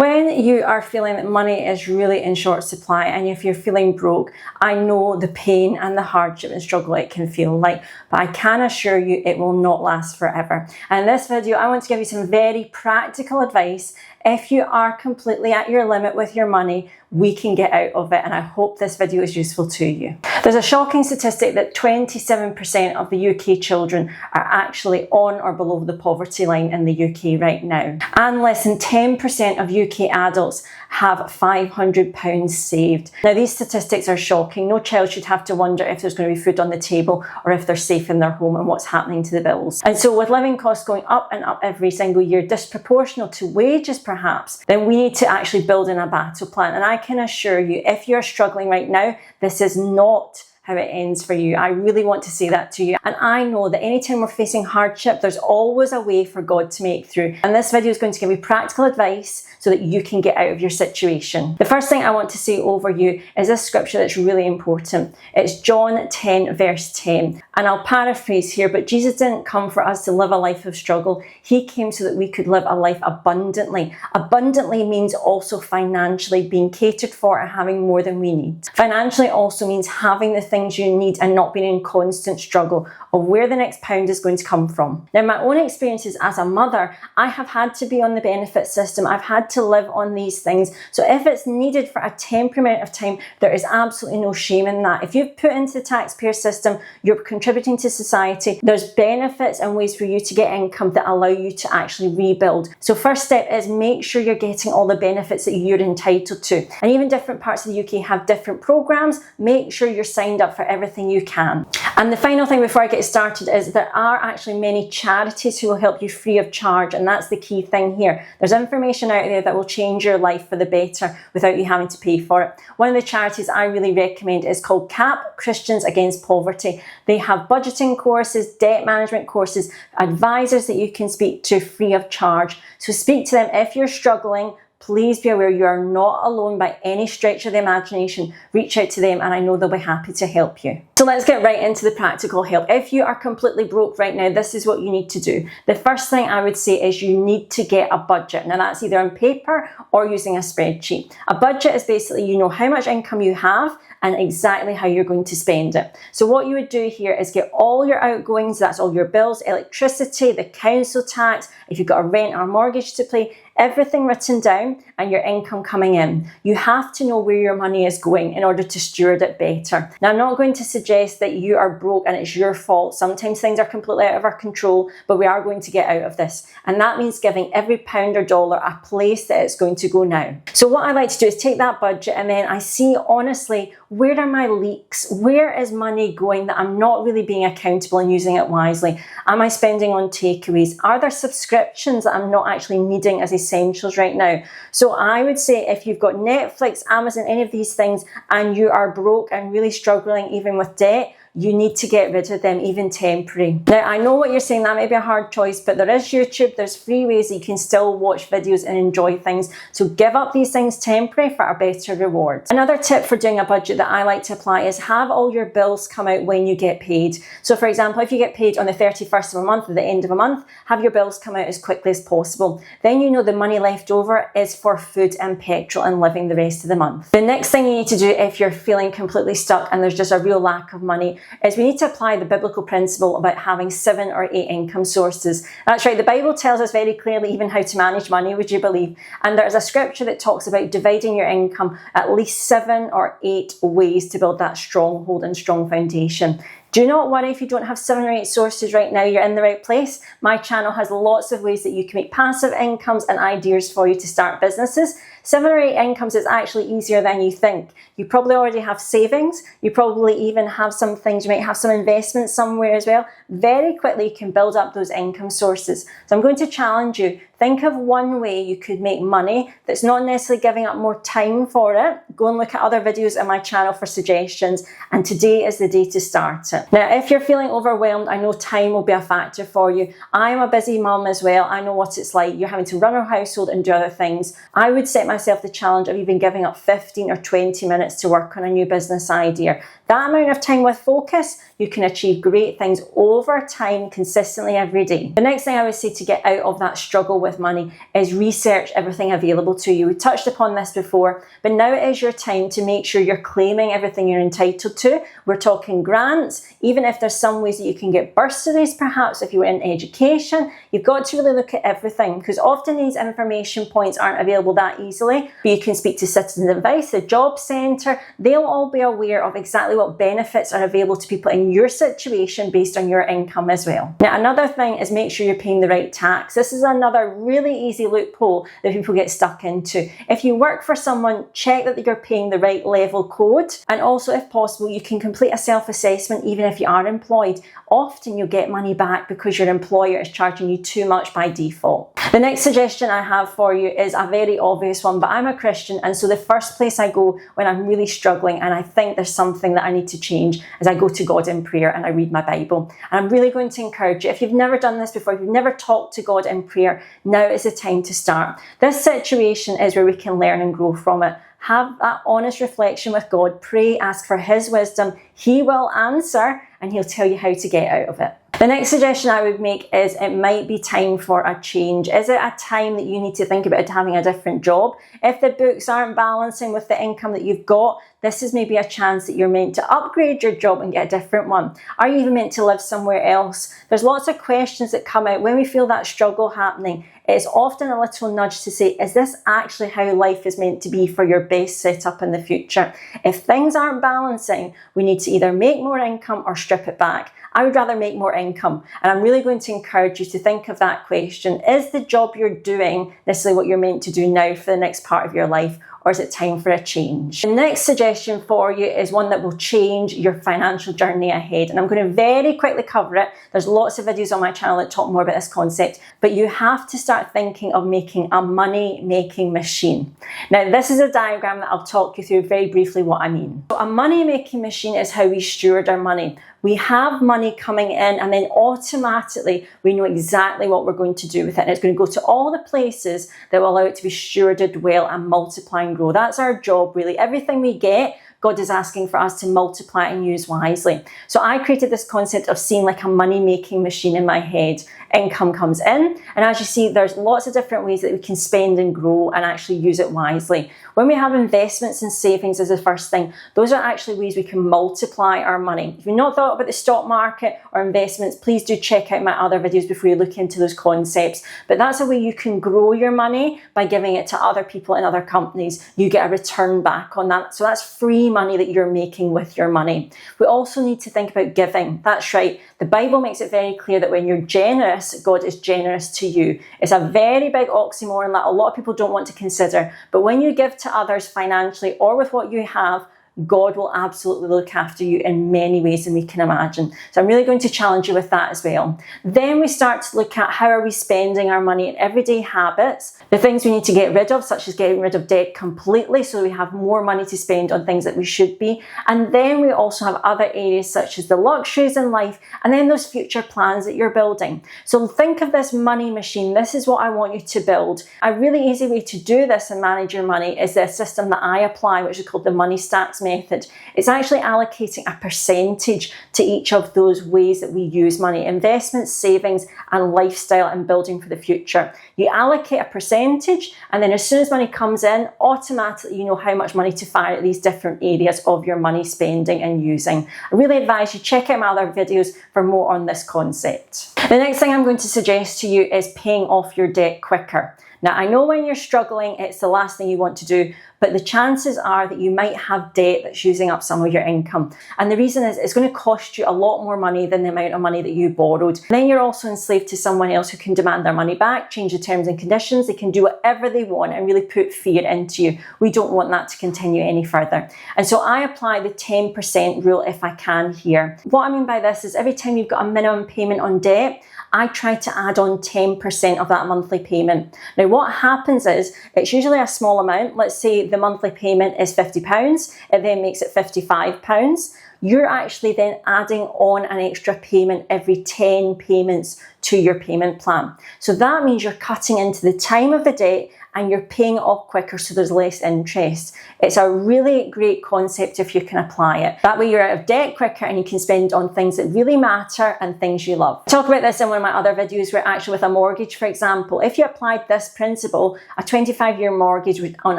When you are feeling that money is really in short supply and if you're feeling broke, I know the pain and the hardship and struggle it can feel like, but I can assure you it will not last forever. And in this video, I want to give you some very practical advice. If you are completely at your limit with your money, we can get out of it, and I hope this video is useful to you. There's a shocking statistic that 27% of the UK children are actually on or below the poverty line in the UK right now. And less than 10% of UK adults have £500 saved. Now, these statistics are shocking. No child should have to wonder if there's going to be food on the table or if they're safe in their home and what's happening to the bills. And so with living costs going up and up every single year, disproportional to wages perhaps, then we need to actually build in a battle plan. And I can assure you, if you're struggling right now, this is not how it ends for you. I really want to say that to you. And I know that anytime we're facing hardship, there's always a way for God to make through. And this video is going to give you practical advice so that you can get out of your situation. The first thing I want to say over you is this scripture that's really important. It's John 10 verse 10. And I'll paraphrase here, but Jesus didn't come for us to live a life of struggle. He came so that we could live a life abundantly. Abundantly means also financially being catered for and having more than we need. Financially also means having the things you need and not being in constant struggle of where the next pound is going to come from. Now, my own experiences as a mother, I have had to be on the benefit system. I've had to live on these things. So if it's needed for a temporary amount of time, there is absolutely no shame in that. If you've put into the taxpayer system, you're contributing to society. There's benefits and ways for you to get income that allow you to actually rebuild. So first step is make sure you're getting all the benefits that you're entitled to. And even different parts of the UK have different programs. Make sure you're signed up for everything you can. And the final thing before I get started is there are actually many charities who will help you free of charge, and that's the key thing here. There's information out there that will change your life for the better without you having to pay for it. One of the charities I really recommend is called CAP, Christians Against Poverty. They have budgeting courses, debt management courses, advisors that you can speak to free of charge. So speak to them if you're struggling. Please be aware you are not alone by any stretch of the imagination. Reach out to them and I know they'll be happy to help you. So let's get right into the practical help. If you are completely broke right now, this is what you need to do. The first thing I would say is you need to get a budget. Now that's either on paper or using a spreadsheet. A budget is basically you know how much income you have and exactly how you're going to spend it. So what you would do here is get all your outgoings, that's all your bills, electricity, the council tax, if you've got a rent or a mortgage to pay, everything written down and your income coming in. You have to know where your money is going in order to steward it better. Now, I'm not going to suggest that you are broke and it's your fault. Sometimes things are completely out of our control, but we are going to get out of this. And that means giving every pound or dollar a place that it's going to go now. So what I like to do is take that budget and then I see honestly, where are my leaks? Where is money going that I'm not really being accountable and using it wisely? Am I spending on takeaways? Are there subscriptions that I'm not actually needing as essentials right now? So I would say if you've got Netflix, Amazon, any of these things, and you are broke and really struggling even with debt, you need to get rid of them, even temporary. Now, I know what you're saying, that may be a hard choice, but there is YouTube, there's free ways that you can still watch videos and enjoy things. So give up these things temporary for a better reward. Another tip for doing a budget that I like to apply is have all your bills come out when you get paid. So for example, if you get paid on the 31st of a month or the end of a month, have your bills come out as quickly as possible. Then you know the money left over is for food and petrol and living the rest of the month. The next thing you need to do if you're feeling completely stuck and there's just a real lack of money is we need to apply the biblical principle about having 7 or 8 income sources. That's right, the Bible tells us very clearly even how to manage money, would you believe? And there's a scripture that talks about dividing your income at least 7 or 8 ways to build that stronghold and strong foundation. Do not worry if you don't have 7 or 8 sources right now, you're in the right place. My channel has lots of ways that you can make passive incomes and ideas for you to start businesses. 7 or 8 incomes is actually easier than you think. You probably already have savings. You probably even have some things, you might have some investments somewhere as well. Very quickly you can build up those income sources. So I'm going to challenge you. Think of one way you could make money that's not necessarily giving up more time for it. Go and look at other videos on my channel for suggestions. And today is the day to start it. Now, if you're feeling overwhelmed, I know time will be a factor for you. I'm a busy mum as well. I know what it's like. You're having to run our household and do other things. I would set myself the challenge of even giving up 15 or 20 minutes to work on a new business idea. That amount of time with focus, you can achieve great things over over time, consistently every day. The next thing I would say to get out of that struggle with money is research everything available to you. We touched upon this before, but now it is your time to make sure you're claiming everything you're entitled to. We're talking grants, even if there's some ways that you can get bursaries, perhaps if you were in education. You've got to really look at everything, because often these information points aren't available that easily. But you can speak to Citizen Advice, the Job Centre. They'll all be aware of exactly what benefits are available to people in your situation based on your income as well. Now, another thing is make sure you're paying the right tax. This is another really easy loophole that people get stuck into. If you work for someone, check that you're paying the right level code, and also if possible you can complete a self-assessment even if you are employed. Often you'll get money back because your employer is charging you too much by default. The next suggestion I have for you is a very obvious one, but I'm a Christian, and so the first place I go when I'm really struggling and I think there's something that I need to change is I go to God in prayer and I read my Bible. And I'm really going to encourage you, if you've never done this before, if you've never talked to God in prayer, now is the time to start. This situation is where we can learn and grow from it. Have that honest reflection with God, pray, ask for His wisdom. He will answer and He'll tell you how to get out of it. The next suggestion I would make is it might be time for a change. Is it a time that you need to think about having a different job? If the books aren't balancing with the income that you've got, this is maybe a chance that you're meant to upgrade your job and get a different one. Are you even meant to live somewhere else? There's lots of questions that come out when we feel that struggle happening. It's often a little nudge to say, is this actually how life is meant to be for your best setup in the future? If things aren't balancing, we need to either make more income or strip it back. I would rather make more income. And I'm really going to encourage you to think of that question. Is the job you're doing necessarily what you're meant to do now for the next part of your life? Or is it time for a change? The next suggestion for you is one that will change your financial journey ahead. And I'm going to very quickly cover it. There's lots of videos on my channel that talk more about this concept, but you have to start thinking of making a money-making machine. Now, this is a diagram that I'll talk you through very briefly what I mean. So a money-making machine is how we steward our money. We have money coming in and then automatically we know exactly what we're going to do with it. And it's going to go to all the places that will allow it to be stewarded well and multiply and grow. That's our job really. Everything we get, God is asking for us to multiply and use wisely. So I created this concept of seeing like a money-making machine in my head. Income comes in, and as you see, there's lots of different ways that we can spend and grow and actually use it wisely. When we have investments and savings as the first thing, those are actually ways we can multiply our money. If you've not thought about the stock market or investments, please do check out my other videos before you look into those concepts. But that's a way you can grow your money by giving it to other people in other companies. You get a return back on that. So that's free money that you're making with your money. We also need to think about giving. That's right. The Bible makes it very clear that when you're generous, God is generous to you. It's a very big oxymoron that a lot of people don't want to consider. But when you give to others financially or with what you have, God will absolutely look after you in many ways than we can imagine. So I'm really going to challenge you with that as well. Then we start to look at how are we spending our money in everyday habits, the things we need to get rid of, such as getting rid of debt completely so we have more money to spend on things that we should be. And then we also have other areas such as the luxuries in life and then those future plans that you're building. So think of this money machine. This is what I want you to build. A really easy way to do this and manage your money is the system that I apply, which is called the money stacks method. It's actually allocating a percentage to each of those ways that we use money: investments, savings, and lifestyle and building for the future. You allocate a percentage, and then as soon as money comes in, automatically you know how much money to fire at these different areas of your money spending and using. I really advise you check out my other videos for more on this concept. The next thing I'm going to suggest to you is paying off your debt quicker. Now, I know when you're struggling, it's the last thing you want to do, but the chances are that you might have debt that's using up some of your income. And the reason is it's going to cost you a lot more money than the amount of money that you borrowed. And then you're also enslaved to someone else who can demand their money back, change the terms and conditions. They can do whatever they want and really put fear into you. We don't want that to continue any further. And so I apply the 10% rule if I can here. What I mean by this is every time you've got a minimum payment on debt, I try to add on 10% of that monthly payment. Now, what happens is it's usually a small amount. Let's say the monthly payment is £50. It then makes it £55. You're actually then adding on an extra payment every 10 payments to your payment plan. So that means you're cutting into the time of the debt and you're paying it off quicker, so there's less interest. It's a really great concept if you can apply it. That way you're out of debt quicker and you can spend on things that really matter and things you love. I talk about this in one of my other videos where actually with a mortgage, for example, if you applied this principle, a 25-year mortgage would on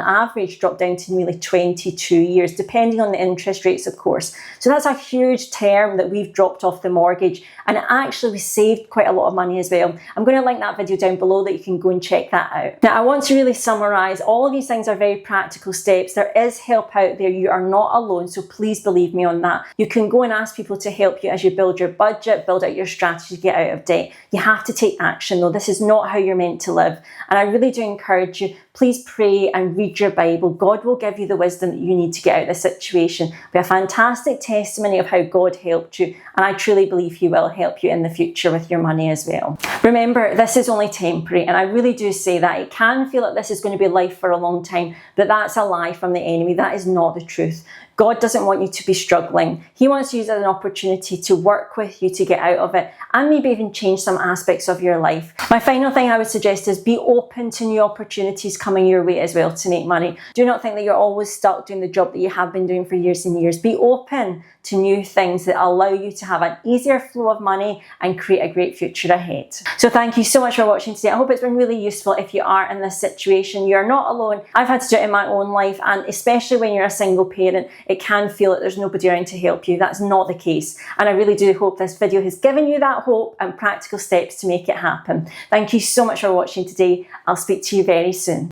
average drop down to nearly 22 years, depending on the interest rates, of course. So that's a huge term that we've dropped off the mortgage, and actually we saved quite a lot of money as well. I'm going to link that video down below that you can go and check that out. Now I want to really summarize, all of these things are very practical steps. There is help out there, you are not alone, so please believe me on that. You can go and ask people to help you as you build your budget, build out your strategy to get out of debt. You have to take action though. This is not how you're meant to live, and I really do encourage you, please pray and read your Bible. God will give you the wisdom that you need to get out of this situation. Be a fantastic testimony of how God helped you, and I truly believe He will help you in the future with your money as well. Remember, this is only temporary, and I really do say that. It can feel like this is going to be life for a long time, but that's a lie from the enemy. That is not the truth. God doesn't want you to be struggling. He wants to use it as an opportunity to work with you to get out of it and maybe even change some aspects of your life. My final thing I would suggest is be open to new opportunities coming your way as well to make money. Do not think that you're always stuck doing the job that you have been doing for years and years. Be open to new things that allow you to have an easier flow of money and create a great future ahead. So thank you so much for watching today. I hope it's been really useful if you are in this situation. You're not alone. I've had to do it in my own life, and especially when you're a single parent, it can feel like there's nobody around to help you. That's not the case. And I really do hope this video has given you that hope and practical steps to make it happen. Thank you so much for watching today. I'll speak to you very soon.